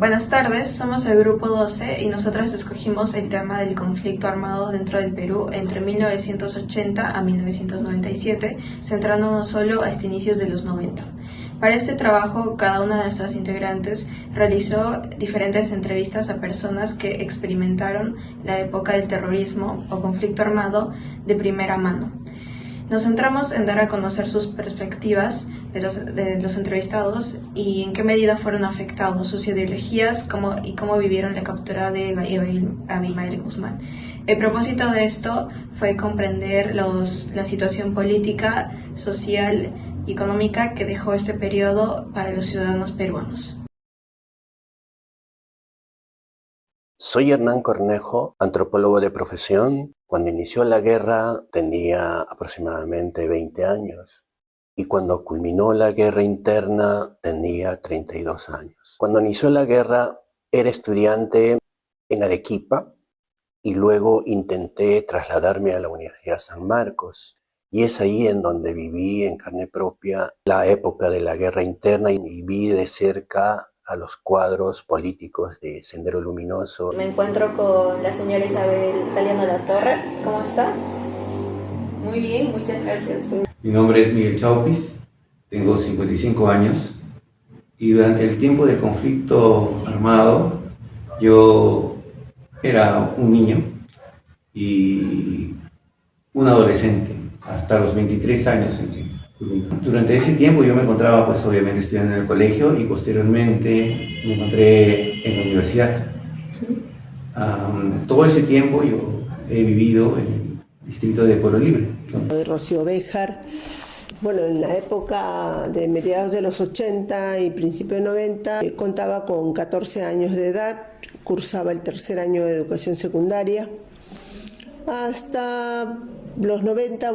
Buenas tardes, somos el grupo 12 y nosotros escogimos el tema del conflicto armado dentro del Perú entre 1980 a 1997, centrándonos solo hasta inicios de los 90. Para este trabajo, cada una de nuestras integrantes realizó diferentes entrevistas a personas que experimentaron la época del terrorismo o conflicto armado de primera mano. Nos centramos en dar a conocer sus perspectivas de los entrevistados y en qué medida fueron afectados sus ideologías y cómo vivieron la captura de Abimael Guzmán. El propósito de esto fue comprender la situación política, social y económica que dejó este periodo para los ciudadanos peruanos. Soy Hernán Cornejo, antropólogo de profesión. Cuando inició la guerra tenía aproximadamente 20 años y cuando culminó la guerra interna tenía 32 años. Cuando inició la guerra era estudiante en Arequipa y luego intenté trasladarme a la Universidad San Marcos. Y es ahí en donde viví en carne propia la época de la guerra interna y vi de cerca a los cuadros políticos de Sendero Luminoso. Me encuentro con la señora Isabel Galeano Latorre. ¿Cómo está? Muy bien, muchas gracias. Mi nombre es Miguel Chaupis, tengo 55 años y durante el tiempo del conflicto armado yo era un niño y un adolescente hasta los 23 años en que culminó. Durante ese tiempo yo me encontraba pues obviamente estudiando en el colegio y posteriormente me encontré en la universidad. Todo ese tiempo yo he vivido en el distrito de Pueblo Libre, ¿no? De Rocío Béjar. Bueno, en la época de mediados de los 80 y principios de 90 contaba con 14 años de edad, cursaba el tercer año de educación secundaria. Hasta los 90,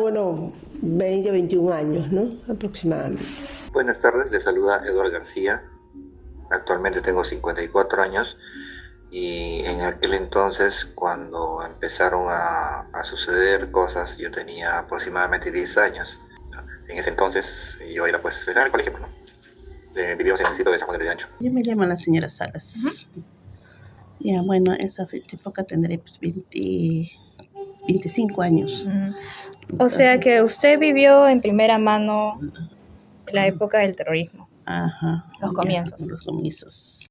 20, 21 años, ¿no? Aproximadamente. Buenas tardes, les saluda Eduardo García. Actualmente tengo 54 años y en aquel entonces, cuando empezaron a suceder cosas, yo tenía aproximadamente 10 años. En ese entonces yo era estaba en el colegio, ¿no? Vivíamos en el distrito de San Juan de Ancho. Yo me llamo la señora Salas. Ya, bueno, esa época tendré 25 años. O sea que usted vivió en primera mano la época del terrorismo. Ajá. Los comienzos. Los comienzos.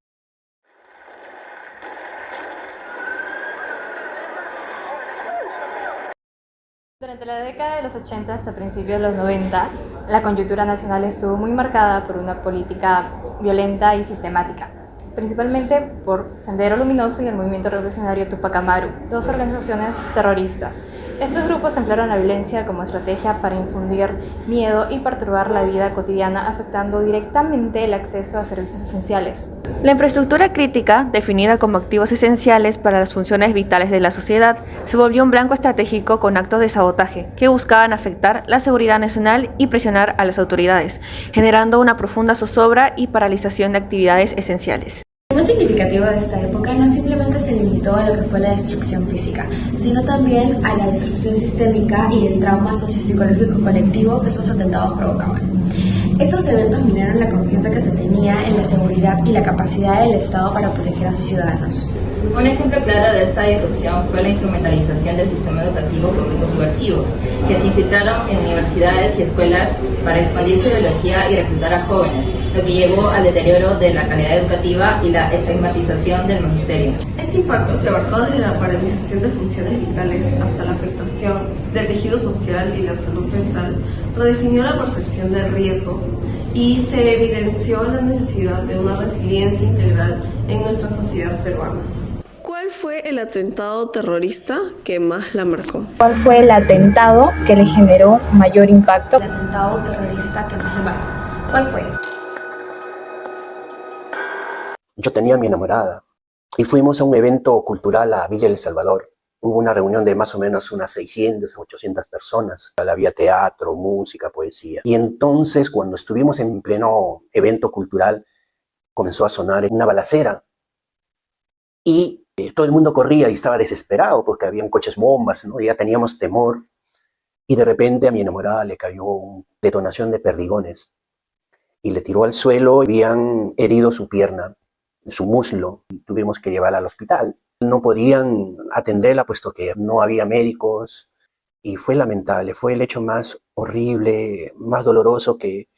Durante la década de los 80 hasta principios de los 90, la coyuntura nacional estuvo muy marcada por una política violenta y sistemática, principalmente por Sendero Luminoso y el Movimiento Revolucionario Tupac Amaru, dos organizaciones terroristas. Estos grupos emplearon la violencia como estrategia para infundir miedo y perturbar la vida cotidiana, afectando directamente el acceso a servicios esenciales. La infraestructura crítica, definida como activos esenciales para las funciones vitales de la sociedad, se volvió un blanco estratégico con actos de sabotaje que buscaban afectar la seguridad nacional y presionar a las autoridades, generando una profunda zozobra y paralización de actividades esenciales. Lo más significativo de esta época no simplemente se limitó a lo que fue la destrucción física, sino también a la destrucción sistémica y el trauma sociopsicológico colectivo que esos atentados provocaban. Estos eventos minaron la confianza que se tenía en la seguridad y la capacidad del Estado para proteger a sus ciudadanos. Un ejemplo claro de esta irrupción fue la instrumentalización del sistema educativo por grupos subversivos, que se infiltraron en universidades y escuelas para expandir su ideología y reclutar a jóvenes, lo que llevó al deterioro de la calidad educativa y la estigmatización del magisterio. Este impacto, que abarcó desde la paralización de funciones vitales hasta la afectación del tejido social y la salud mental, redefinió la percepción del riesgo y se evidenció la necesidad de una resiliencia integral en nuestra sociedad peruana. ¿Cuál fue el atentado terrorista que más la marcó? ¿Cuál fue el atentado que le generó mayor impacto? El atentado terrorista que más le marcó. ¿Cuál fue? Yo tenía a mi enamorada y fuimos a un evento cultural a Villa El Salvador. Hubo una reunión de más o menos unas 600, 800 personas. Había teatro, música, poesía. Y entonces, cuando estuvimos en pleno evento cultural, comenzó a sonar una balacera. Y todo el mundo corría y estaba desesperado porque habían coches bombas, ¿no? Y ya teníamos temor. Y de repente a mi enamorada le cayó una detonación de perdigones y le tiró al suelo y habían herido su pierna. su muslo y tuvimos que llevarla al hospital. No podían atenderla puesto que no había médicos y fue lamentable, fue el hecho más horrible, más doloroso que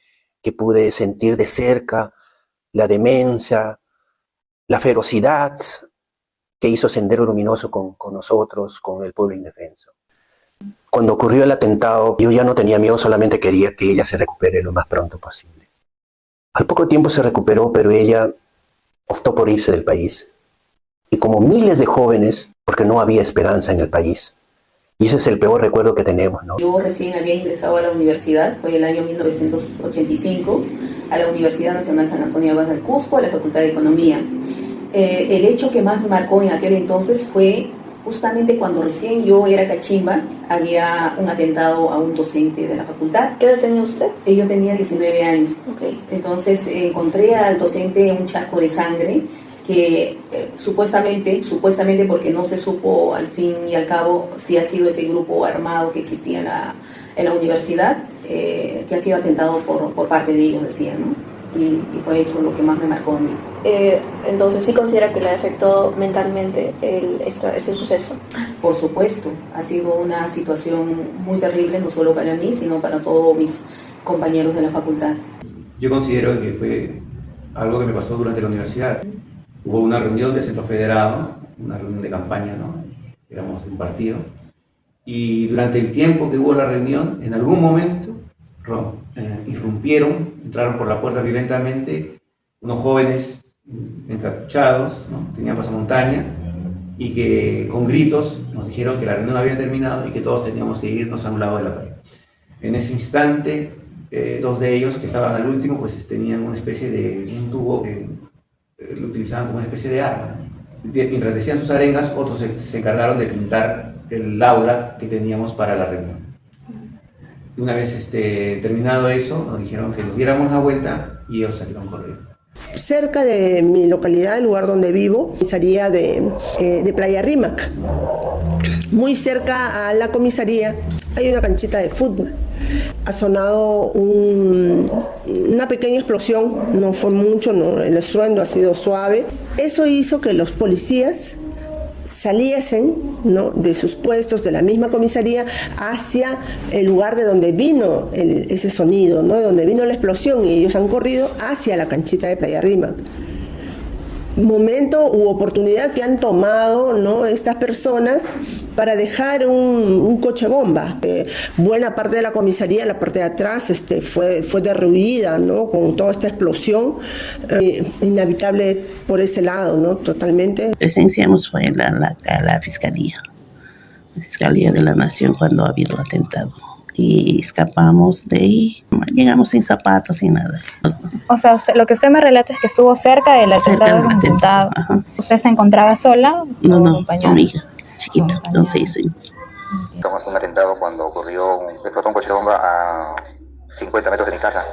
pude sentir de cerca, la demencia, la ferocidad que hizo Sendero Luminoso con nosotros, con el pueblo indefenso. Cuando ocurrió el atentado, yo ya no tenía miedo, solamente quería que ella se recupere lo más pronto posible. Al poco tiempo se recuperó, pero ella optó por irse del país. Y como miles de jóvenes, porque no había esperanza en el país. Y ese es el peor recuerdo que tenemos, ¿no? Yo recién había ingresado a la universidad, fue el año 1985, a la Universidad Nacional San Antonio Abad del Cusco, a la Facultad de Economía. El hecho que más me marcó en aquel entonces fue justamente cuando recién yo era cachimba, había un atentado a un docente de la facultad. ¿Qué edad tenía usted? Yo tenía 19 años. Okay. Entonces encontré al docente en un charco de sangre que supuestamente porque no se supo al fin y al cabo si ha sido ese grupo armado que existía en la universidad, que ha sido atentado por parte de ellos, decían, ¿no? Y fue eso lo que más me marcó a mí. Entonces, ¿sí considera que le afectó mentalmente este suceso? Por supuesto, ha sido una situación muy terrible, no solo para mí, sino para todos mis compañeros de la facultad. Yo considero que fue algo que me pasó durante la universidad. Hubo una reunión del Centro Federado, una reunión de campaña, ¿no? Éramos un partido. Y durante el tiempo que hubo la reunión, en algún momento irrumpieron, entraron por la puerta violentamente unos jóvenes encapuchados, ¿no? Tenían pasamontaña y que con gritos nos dijeron que la reunión había terminado y que todos teníamos que irnos a un lado de la pared. En ese instante, dos de ellos que estaban al último, pues tenían una especie de un tubo que lo utilizaban como una especie de arma. Mientras decían sus arengas, otros se encargaron de pintar el aula que teníamos para la reunión. Una vez terminado eso, nos dijeron que nos diéramos la vuelta y ellos salieron corriendo. Cerca de mi localidad, el lugar donde vivo, comisaría de Playa Rímac. Muy cerca a la comisaría hay una canchita de fútbol. Ha sonado una pequeña explosión, no fue mucho, no, el estruendo ha sido suave. Eso hizo que los policías saliesen, ¿no?, de sus puestos de la misma comisaría hacia el lugar de donde vino ese sonido, ¿no?, de donde vino la explosión, y ellos han corrido hacia la canchita de Playa Rímac. Momento u oportunidad que han tomado, ¿no?, estas personas para dejar un coche bomba. Buena parte de la comisaría, la parte de atrás, fue derruida, ¿no?, con toda esta explosión. Inhabitable por ese lado, ¿no?, totalmente. Presenciamos fue la Fiscalía de la Nación cuando ha habido atentado. Y escapamos de ahí, llegamos sin zapatos, sin nada. O sea, lo que usted me relata es que estuvo cerca del atentado. ¿Usted se encontraba sola? No, con mi hija, chiquita, con 6 años. Un atentado cuando explotó un coche de bomba a 50 metros de mi casa.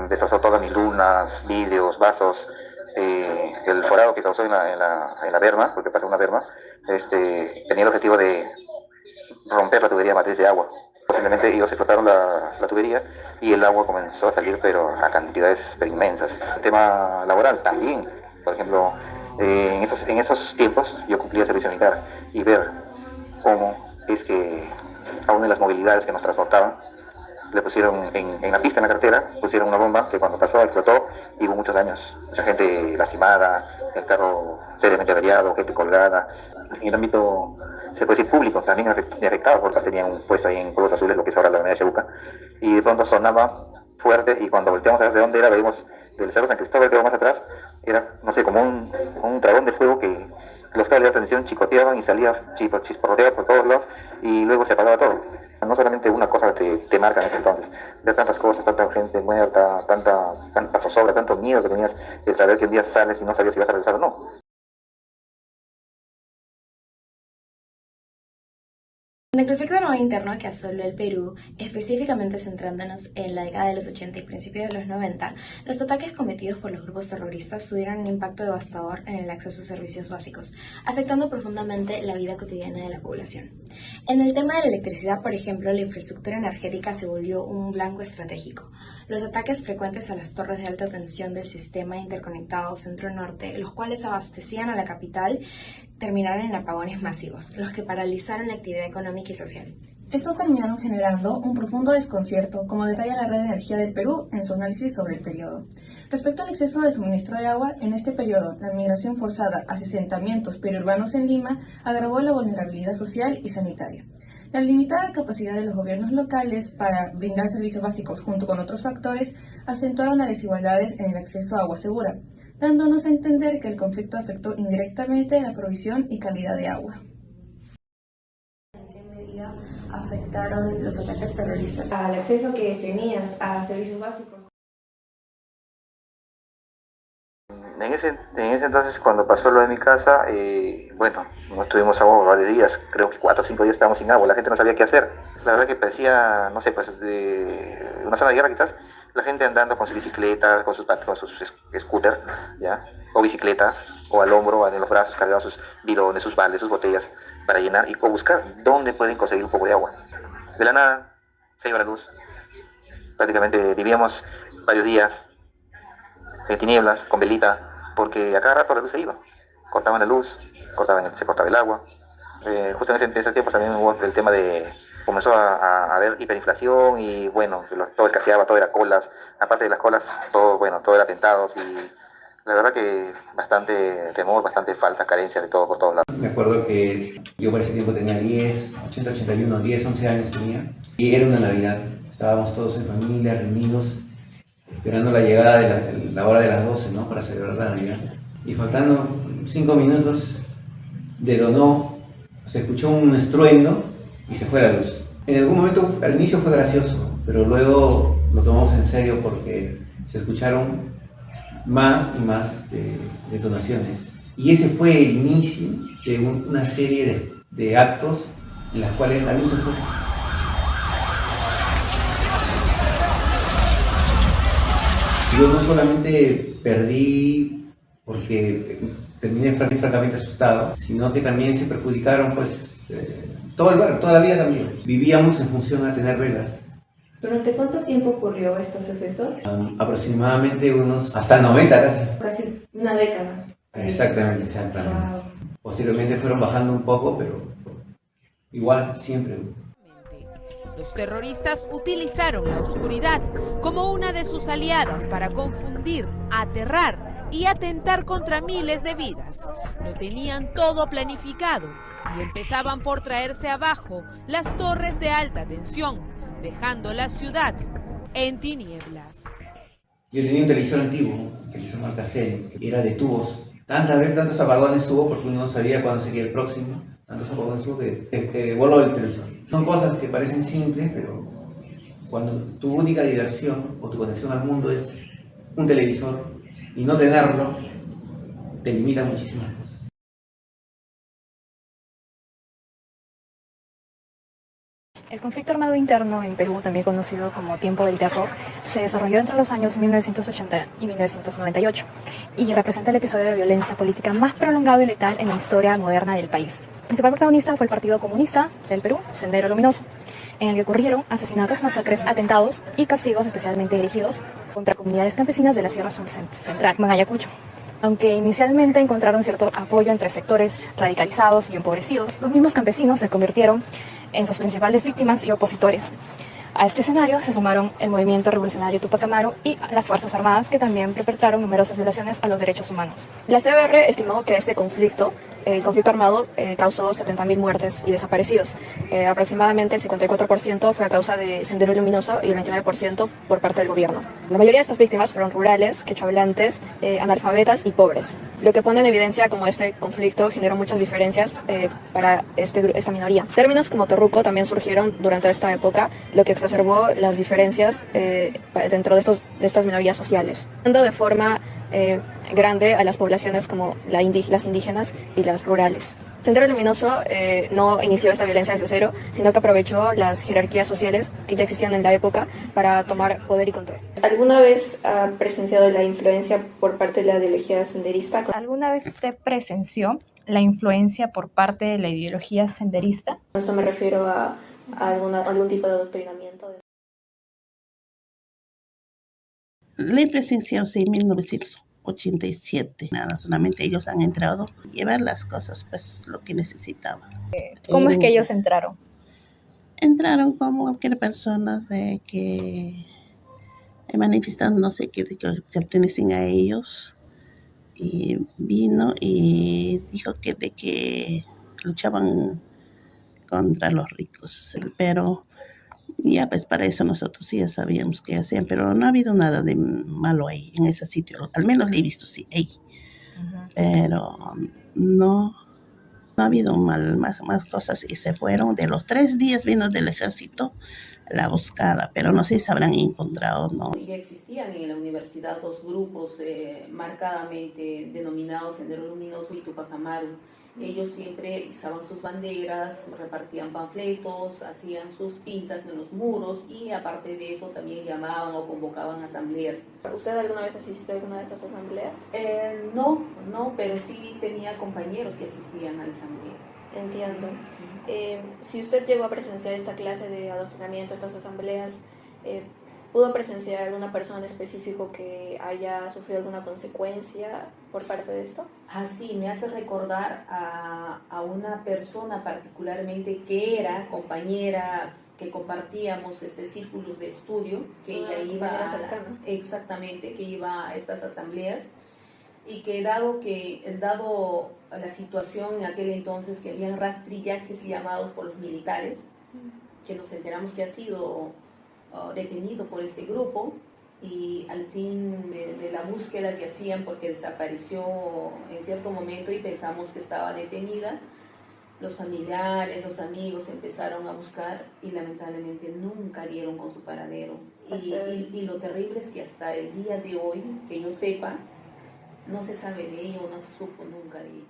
Destrozó todas mis lunas, vidrios, vasos. El forado que causó en la berma, porque pasó una berma, tenía el objetivo de romper la tubería matriz de agua. Posiblemente ellos explotaron la tubería y el agua comenzó a salir, pero a cantidades inmensas. El tema laboral también, por ejemplo, en esos tiempos yo cumplía servicio militar y ver cómo es que a una de las movilidades que nos transportaban le pusieron en la pista, en la carretera, pusieron una bomba que cuando pasó explotó y hubo muchos daños. Mucha gente lastimada, el carro seriamente averiado, gente colgada. En el ámbito, se puede decir, público, también afectado, porque tenían un puesto ahí en Pueblos Azules, lo que es ahora la avenida Chebuca, y de pronto sonaba fuerte, y cuando volteamos a ver de dónde era, veíamos del Cerro San Cristóbal, que va más atrás, era, no sé, como un dragón de fuego que los cables de alta tensión chicoteaban y salía chisporroteado por todos lados, y luego se apagaba todo. No solamente una cosa te marca en ese entonces, ver tantas cosas, tanta gente muerta, tanta zozobra, tanto miedo que tenías de saber que un día sales y no sabías si vas a regresar o no. En el conflicto armado interno que asoló el Perú, específicamente centrándonos en la década de los 80 y principios de los 90, los ataques cometidos por los grupos terroristas tuvieron un impacto devastador en el acceso a servicios básicos, afectando profundamente la vida cotidiana de la población. En el tema de la electricidad, por ejemplo, la infraestructura energética se volvió un blanco estratégico. Los ataques frecuentes a las torres de alta tensión del sistema interconectado centro-norte, los cuales abastecían a la capital, terminaron en apagones masivos, los que paralizaron la actividad económica y social. Estos terminaron generando un profundo desconcierto, como detalla la Red de Energía del Perú en su análisis sobre el periodo. Respecto al exceso de suministro de agua, en este periodo, la migración forzada hacia asentamientos periurbanos en Lima agravó la vulnerabilidad social y sanitaria. La limitada capacidad de los gobiernos locales para brindar servicios básicos junto con otros factores acentuaron las desigualdades en el acceso a agua segura, dándonos a entender que el conflicto afectó indirectamente la provisión y calidad de agua. ¿En qué medida afectaron los ataques terroristas al acceso que tenías a servicios básicos? En ese entonces, cuando pasó lo de mi casa, bueno, no tuvimos agua varios días, creo que 4 o 5 días estábamos sin agua, la gente no sabía qué hacer. La verdad que parecía, no sé, pues de una zona de guerra quizás, la gente andando con sus bicicletas, con sus scooters, ¿ya? O bicicletas, o al hombro, o en los brazos, cargados sus bidones, sus baldes, sus botellas, para llenar o buscar dónde pueden conseguir un poco de agua. De la nada, se iba la luz. Prácticamente vivíamos varios días en tinieblas, con velita, porque a cada rato la luz se iba. Cortaban la luz, se cortaba el agua. Justo en ese tiempo también hubo el tema de... Comenzó a haber hiperinflación y bueno, todo escaseaba, todo era colas. Aparte de las colas, todo era atentados y la verdad que bastante temor, bastante falta, carencia de todo por todos lados. Me acuerdo que yo por ese tiempo tenía 11 años tenía, y era una Navidad. Estábamos todos en familia, reunidos, esperando la llegada de la hora de las 12, ¿no? Para celebrar la Navidad. Y faltando 5 minutos, detonó, se escuchó un estruendo y se fue la luz. En algún momento, al inicio fue gracioso, pero luego lo tomamos en serio porque se escucharon más y más detonaciones. Y ese fue el inicio de una serie de actos en las cuales la luz se fue. Yo no solamente perdí porque terminé francamente asustado, sino que también se perjudicaron todo el barrio, toda la vida cambió. Vivíamos en función a tener velas. ¿Durante cuánto tiempo ocurrió este suceso? Aproximadamente hasta el 90 casi. Casi una década. Exactamente. Wow. Posteriormente fueron bajando un poco, pero igual siempre. Los terroristas utilizaron la oscuridad como una de sus aliadas para confundir, aterrar y atentar contra miles de vidas. Lo tenían todo planificado y empezaban por traerse abajo las torres de alta tensión, dejando la ciudad en tinieblas. Yo tenía un televisor antiguo, un televisor Marcacel, que era de tubos. Tantos apagones hubo porque uno no sabía cuándo sería el próximo. Tantos apagones hubo que voló el televisor. Son cosas que parecen simples, pero cuando tu única diversión o tu conexión al mundo es un televisor y no tenerlo, te limita muchísimas cosas. El conflicto armado interno en Perú, también conocido como Tiempo del Terror, se desarrolló entre los años 1980 y 1998 y representa el episodio de violencia política más prolongado y letal en la historia moderna del país. El principal protagonista fue el Partido Comunista del Perú, Sendero Luminoso, en el que ocurrieron asesinatos, masacres, atentados y castigos especialmente dirigidos contra comunidades campesinas de la Sierra Central, en Ayacucho. Aunque inicialmente encontraron cierto apoyo entre sectores radicalizados y empobrecidos, los mismos campesinos se convirtieron en sus principales víctimas y opositores. A este escenario se sumaron el movimiento revolucionario Tupac Amaru y las Fuerzas Armadas, que también perpetraron numerosas violaciones a los derechos humanos. La CBR estimó que el conflicto armado causó 70.000 muertes y desaparecidos. Aproximadamente el 54% fue a causa de Sendero Luminoso y el 29% por parte del gobierno. La mayoría de estas víctimas fueron rurales, quechohablantes, analfabetas y pobres. Lo que pone en evidencia como este conflicto generó muchas diferencias para esta minoría. Términos como terruco también surgieron durante esta época, lo que exacerbó las diferencias dentro de estas minorías sociales, dando de forma grande a las poblaciones como las indígenas y las rurales. Sendero Luminoso no inició esta violencia desde cero, sino que aprovechó las jerarquías sociales que ya existían en la época para tomar poder y control. ¿Alguna vez ha presenciado la influencia por parte de la ideología senderista? ¿Alguna vez usted presenció la influencia por parte de la ideología senderista? Con esto me refiero a algún tipo de adoctrinamiento. La he presenciado en 1987. Nada, solamente ellos han entrado a llevar las cosas, pues lo que necesitaban. ¿Cómo es que ellos entraron? Entraron como cualquier persona de que manifestándose que pertenecen a ellos, y vino y dijo que de que luchaban contra los ricos, pero ya pues para eso nosotros sí ya sabíamos qué hacían, pero no ha habido nada de malo ahí, en ese sitio, al menos le he visto sí, ahí. Pero no ha habido más cosas y se fueron. De los 3 días vino del ejército la buscada, pero no sé si se habrán encontrado o no. Ya existían en la universidad 2 grupos marcadamente denominados Sendero Luminoso y Tupac Amaru. Ellos siempre izaban sus banderas, repartían panfletos, hacían sus pintas en los muros y aparte de eso también llamaban o convocaban asambleas. ¿Usted alguna vez asistió a alguna de esas asambleas? No, pero sí tenía compañeros que asistían a la asamblea. Entiendo. Si usted llegó a presenciar esta clase de adoctrinamiento, estas asambleas, ¿pudo presenciar alguna persona en específico que haya sufrido alguna consecuencia por parte de esto? Sí, me hace recordar a una persona particularmente que era compañera, que compartíamos círculos de estudio, que ella iba exactamente, que iba a estas asambleas, y que dado la situación en aquel entonces que habían rastrillajes llamados por los militares, que nos enteramos que ha sido detenido por este grupo, y al fin de la búsqueda que hacían porque desapareció en cierto momento y pensamos que estaba detenida, los familiares, los amigos empezaron a buscar y lamentablemente nunca dieron con su paradero. Y lo terrible es que hasta el día de hoy, que yo sepa, no se sabe de ello, no se supo nunca de ello.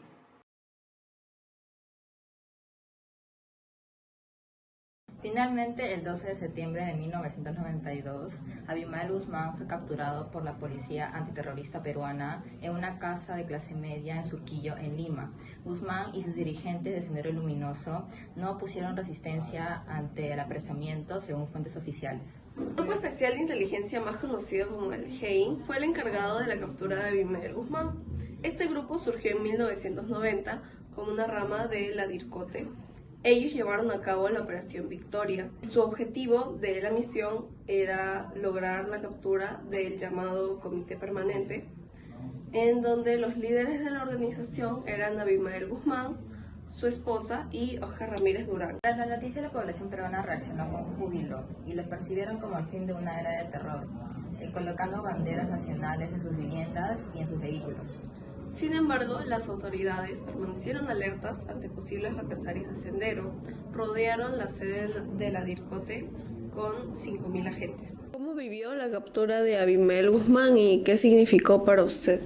Finalmente, el 12 de septiembre de 1992, Abimael Guzmán fue capturado por la policía antiterrorista peruana en una casa de clase media en Surquillo, en Lima. Guzmán y sus dirigentes de Sendero Luminoso no opusieron resistencia ante el apresamiento, según fuentes oficiales. El Grupo Especial de Inteligencia, más conocido como el GEIN, fue el encargado de la captura de Abimael Guzmán. Este grupo surgió en 1990 como una rama de la DIRCOTE. Ellos llevaron a cabo la Operación Victoria. Su objetivo de la misión era lograr la captura del llamado Comité Permanente, en donde los líderes de la organización eran Abimael Guzmán, su esposa y Oscar Ramírez Durán. Tras la noticia, la población peruana reaccionó con júbilo y los percibieron como el fin de una era de terror, colocando banderas nacionales en sus viviendas y en sus vehículos. Sin embargo, las autoridades permanecieron alertas ante posibles represalias de Sendero, rodearon la sede de la DIRCOTE con 5.000 agentes. ¿Cómo vivió la captura de Abimael Guzmán y qué significó para usted?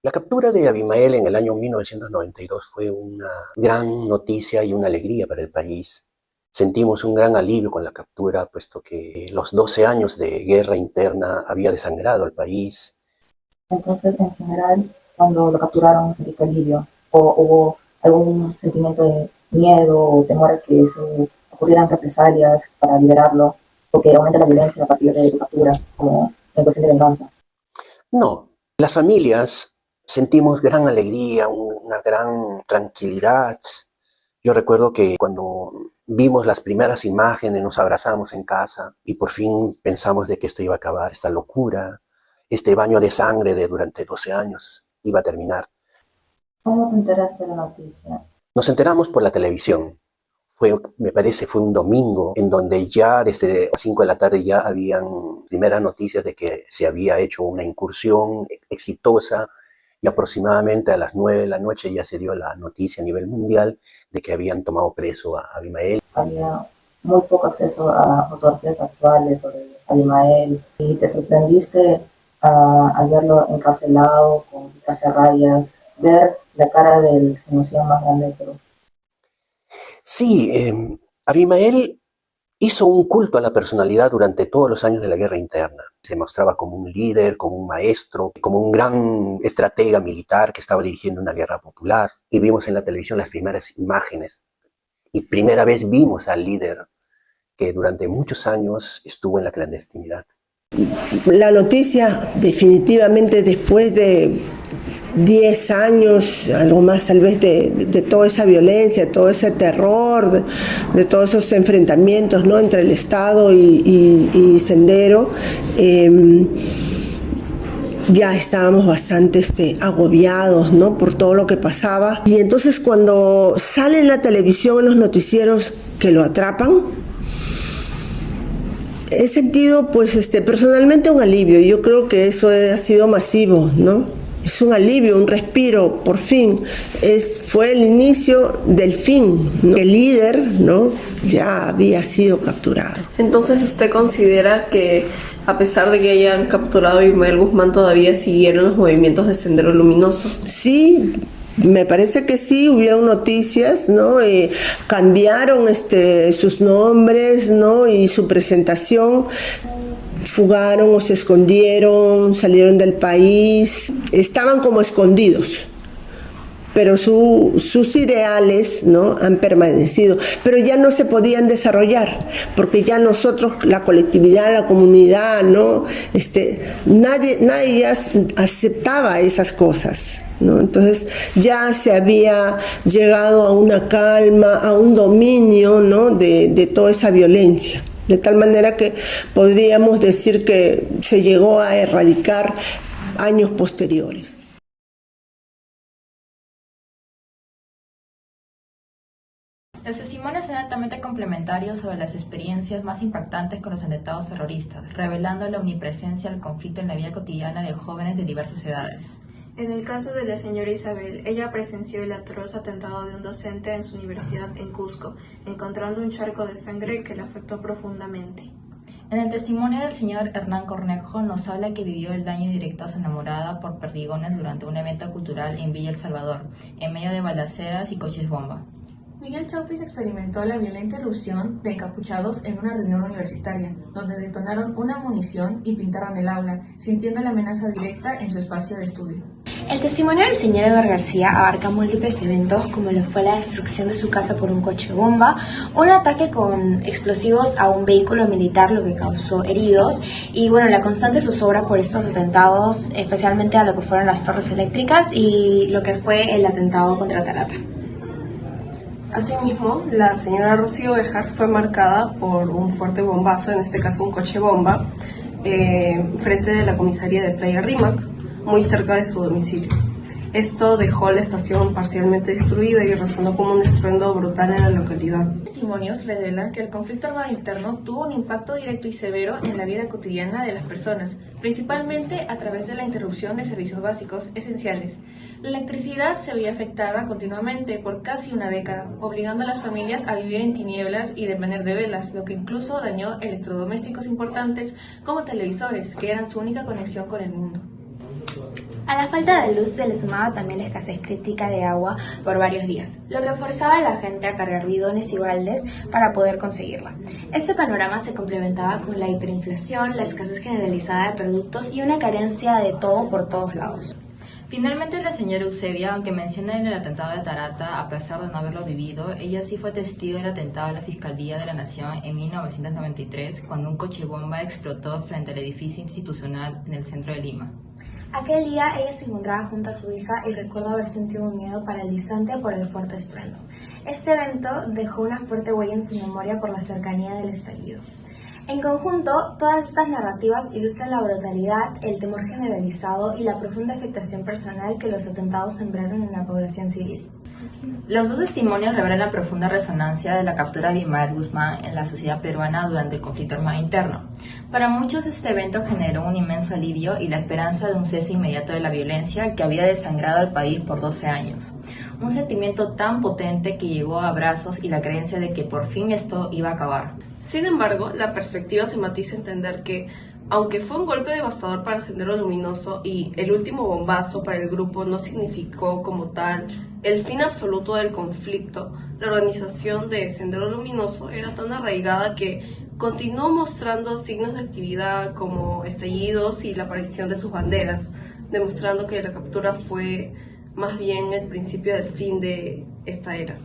La captura de Abimael en el año 1992 fue una gran noticia y una alegría para el país. Sentimos un gran alivio con la captura, puesto que los 12 años de guerra interna había desangrado al país. Entonces, en general, cuando lo capturaron, ¿sentiste alivio? ¿O hubo algún sentimiento de miedo o temor a que se ocurrieran represalias para liberarlo? ¿O que aumente la violencia a partir de su captura, como en cuestión de venganza? No, las familias sentimos gran alegría, una gran tranquilidad. Yo recuerdo que cuando vimos las primeras imágenes, nos abrazamos en casa y por fin pensamos de que esto iba a acabar, esta locura, este baño de sangre de durante 12 años iba a terminar. ¿Cómo te enteraste de la noticia? Nos enteramos por la televisión. Me parece fue un domingo en donde ya desde las 5 de la tarde ya habían primeras noticias de que se había hecho una incursión exitosa. Y aproximadamente a las 9 de la noche ya se dio la noticia a nivel mundial de que habían tomado preso a Abimael. Había muy poco acceso a fotografías actuales sobre Abimael y te sorprendiste al verlo encarcelado con traje a rayas ver la cara del genocidio más grande de Perú. Sí, Abimael hizo un culto a la personalidad durante todos los años de la guerra interna. Se mostraba como un líder, como un maestro, como un gran estratega militar que estaba dirigiendo una guerra popular. Y vimos en la televisión las primeras imágenes. Y primera vez vimos al líder que durante muchos años estuvo en la clandestinidad. La noticia, definitivamente después de 10 años, algo más tal vez, de toda esa violencia, todo ese terror, de todos esos enfrentamientos, ¿no?, entre el Estado y Sendero, ya estábamos bastante agobiados, ¿no?, por todo lo que pasaba. Y entonces cuando sale en la televisión, en los noticieros, que lo atrapan, he sentido, pues, personalmente un alivio. Yo creo que eso ha sido masivo, ¿no? Es un alivio, un respiro, por fin. Fue el inicio del fin, ¿no? El líder, ¿no?, ya había sido capturado. Entonces, ¿usted considera que, a pesar de que hayan capturado a Abimael Guzmán, todavía siguieron los movimientos de Sendero Luminoso? Sí, me parece que sí, hubieron noticias, ¿no? Cambiaron sus nombres, ¿no?, y su presentación. Fugaron o se escondieron, salieron del país, estaban como escondidos, pero sus ideales, ¿no?, han permanecido, pero ya no se podían desarrollar, porque ya nosotros, la colectividad, la comunidad, ¿no?, nadie ya aceptaba esas cosas, ¿no? Entonces ya se había llegado a una calma, a un dominio, ¿no?, de toda esa violencia. De tal manera que podríamos decir que se llegó a erradicar años posteriores. Los testimonios son altamente complementarios sobre las experiencias más impactantes con los atentados terroristas, revelando la omnipresencia del conflicto en la vida cotidiana de jóvenes de diversas edades. En el caso de la señora Isabel, ella presenció el atroz atentado de un docente en su universidad en Cusco, encontrando un charco de sangre que la afectó profundamente. En el testimonio del señor Hernán Cornejo nos habla que vivió el daño directo a su enamorada por perdigones durante un evento cultural en Villa El Salvador, en medio de balaceras y coches bomba. Miguel Chaupis experimentó la violenta irrupción de encapuchados en una reunión universitaria, donde detonaron una munición y pintaron el aula, sintiendo la amenaza directa en su espacio de estudio. El testimonio del señor Eduardo García abarca múltiples eventos, como lo fue la destrucción de su casa por un coche bomba, un ataque con explosivos a un vehículo militar, lo que causó heridos, y bueno, la constante zozobra por estos atentados, especialmente a lo que fueron las torres eléctricas y lo que fue el atentado contra Tarata. Asimismo, la señora Rocío Béjar fue marcada por un fuerte bombazo, en este caso un coche bomba, frente de la comisaría de Playa Rímac, muy cerca de su domicilio. Esto dejó la estación parcialmente destruida y resonó como un estruendo brutal en la localidad. Testimonios revelan que el conflicto armado interno tuvo un impacto directo y severo en la vida cotidiana de las personas, principalmente a través de la interrupción de servicios básicos esenciales. La electricidad se veía afectada continuamente por casi una década, obligando a las familias a vivir en tinieblas y depender de velas, lo que incluso dañó electrodomésticos importantes como televisores, que eran su única conexión con el mundo. A la falta de luz se le sumaba también la escasez crítica de agua por varios días, lo que forzaba a la gente a cargar bidones y baldes para poder conseguirla. Este panorama se complementaba con la hiperinflación, la escasez generalizada de productos y una carencia de todo por todos lados. Finalmente, la señora Eusebia, aunque menciona en el atentado de Tarata, a pesar de no haberlo vivido, ella sí fue testigo del atentado a la Fiscalía de la Nación en 1993, cuando un coche bomba explotó frente al edificio institucional en el centro de Lima. Aquel día ella se encontraba junto a su hija y recuerda haber sentido un miedo paralizante por el fuerte estruendo. Este evento dejó una fuerte huella en su memoria por la cercanía del estallido. En conjunto, todas estas narrativas ilustran la brutalidad, el temor generalizado y la profunda afectación personal que los atentados sembraron en la población civil. Los dos testimonios revelan la profunda resonancia de la captura de Abimael Guzmán en la sociedad peruana durante el conflicto armado interno. Para muchos, este evento generó un inmenso alivio y la esperanza de un cese inmediato de la violencia que había desangrado al país por 12 años. Un sentimiento tan potente que llevó a abrazos y la creencia de que por fin esto iba a acabar. Sin embargo, la perspectiva se matiza a entender que, aunque fue un golpe devastador para Sendero Luminoso y el último bombazo para el grupo no significó como tal el fin absoluto del conflicto, la organización de Sendero Luminoso era tan arraigada que continuó mostrando signos de actividad como estallidos y la aparición de sus banderas, demostrando que la captura fue más bien el principio del fin de esta era.